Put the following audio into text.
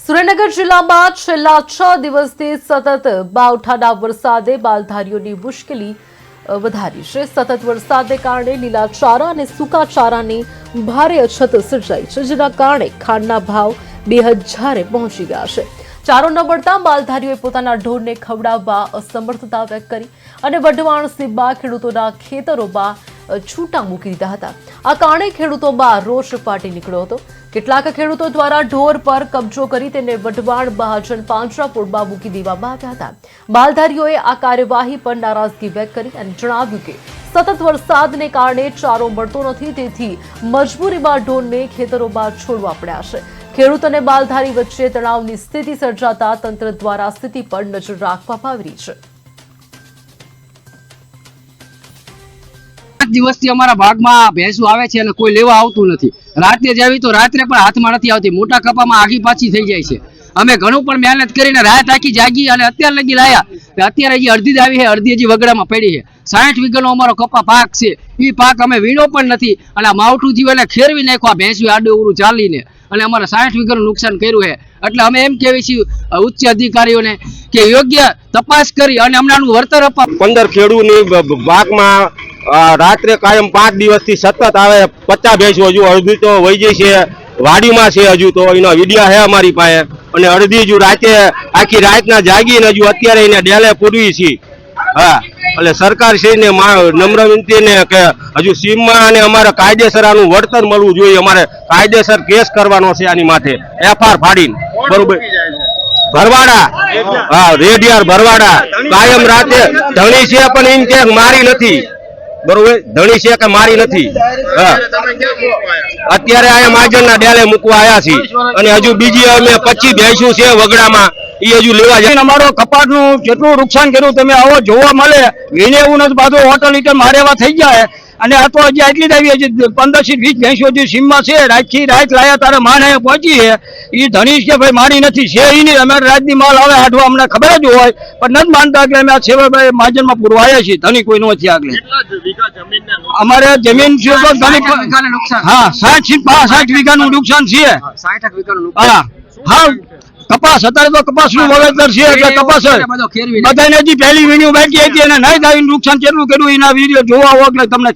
સુરેન્દ્રનગર જિલ્લામાં છેલ્લા 6 દિવસથી સતત માવઠાના વરસાદે માલધારીઓની મુશ્કેલી વધારી છે। સતત વરસાદને કારણે લીલા ચારા અને સૂકા ચારાની ભારે અછત સર્જાઈ છે, જેના કારણે ખાંડના ભાવ 2000 પહોંચી ગયા છે। ચારો ન મળતા માલધારીઓએ પોતાના ઢોરને ખવડાવવા અસમર્થતા વ્યક્ત કરી અને વઢવાણ સીમમાં ખેડૂતોના ખેતરોમાં છૂટા મૂકી દીધા હતા। આ કારણે ખેડૂતોમાં રોષ ફાટી નીકળ્યો હતો। કેટલાક ખેડૂતો દ્વારા ઢોર પર કબજો કરી તેને વઢવાણ મહાજન પાંજરાપોળમાં મૂકી દેવામાં આવ્યા હતા। માલધારીઓએ આ કાર્યવાહી પર નારાજગી વ્યક્ત કરી અને જણાવ્યું કે સતત વરસાદને કારણે ચારો મળતો નથી, તેથી મજબૂરીમાં ઢોરને ખેતરોમાં છોડવા પડ્યા છે। ખેડૂત અને માલધારી વચ્ચે તણાવની સ્થિતિ સર્જાતા તંત્ર દ્વારા સ્થિતિ પર નજર રાખવામાં આવી રહી છે। દિવસથી અમારા ભાગમાં ભેંસો આવે છે અને કોઈ લેવા આવતું નથી। રાત્રે જાવી તો રાત્રે પણ હાથમાં નથી આવતી। મોટા કપામાં આગી પાછી થઈ જાય છે। અમે ઘણું પણ મહેનત કરીને રાત આખી જાગી અને અત્યારે લગી લાયા, અત્યારે હજી અડધી જ આવી છે, અડધી હજી વગડામાં પડી છે। 60 વીઘાનો અમારો કપા પાક છે, એ પાક અમે વીણો પણ નથી અને માવઠું થયું એટલે ખેરવી નાખ્યો ભેંસું આડું ઉડું ચાલીને અને અમારે 60 વીઘાનું નુકસાન કર્યું છે। એટલે અમે એમ કહેવી છીએ ઉચ્ચ અધિકારીઓને કે યોગ્ય તપાસ કરી અને અમનાનું વળતર અપાવ। 15 ખેડૂતની બાગમાં રાત્રે કાયમ 5 દિવસથી સતત આવે 50 ભેંસો, હજુ અડધી તો વહી જાય છે, વાડીમાં છે, હજુ તો એનો વિડિયા છે અમારી પાસે અને અડધી હજુ રાતે આખી રાતના જાગીને હજુ અત્યારે એને ડેલે પૂરવી છે। હા, એટલે સરકાર શ્રીને નમ્ર વિનંતી ને કે હજુ સીમમાં અને અમારે કાયદેસર આનું વળતર મળવું જોઈએ। અમારે કાયદેસર કેસ કરવાનો છે આની માથે, FR ફાડીને, બરોબર। ભરવાડા, હા, રેડિયાર ભરવાડા કાયમ રાતે ધણી છે પણ એમ કે મારી નથી, બરોબર, ધણી છે કે મારી નથી। અત્યારે આ મહાજનના ડેલે મૂકવા આવ્યા છીએ અને હજુ બીજી અમે 25 ભેંસું છે વગડામાં, એ હજુ લેવા જાય। અમારો કપાસનું કેટલું નુકસાન કર્યું તમે આવો જોવા મળે, વીણે એવું નથી, પાછું હોટલ લીટર મારે એવા થઈ જાય અને આ તો હજી આટલી જ આવી, હજી 15 થી 20 ભેંસો જે સીમમાં છે, રાતથી રાત લાયા તારે માન અહીંયા પહોંચી છે, એ ધણી કે ભાઈ મારી નથી છે, એ નહીં, અમે રાતની માલ આવે આઠવા અમને ખબર જ હોય પણ નથી માનતા એટલે અમે આ સેવા મહાજનમાં પૂરવાયા છીએ, ધણી કોઈ નથી આગળ। અમારે જમીન છે તો હા 60 વીઘાનું નુકસાન છે। હા હા, કપાસ અત્યારે તો કપાસનું વાવેતર છે એટલે કપાસ બધાને હજી પહેલી વીણ્યું બાકી હતી અને નહીં નુકસાન કેટલું કર્યું એના વિડીયો જોવા હોય એટલે તમને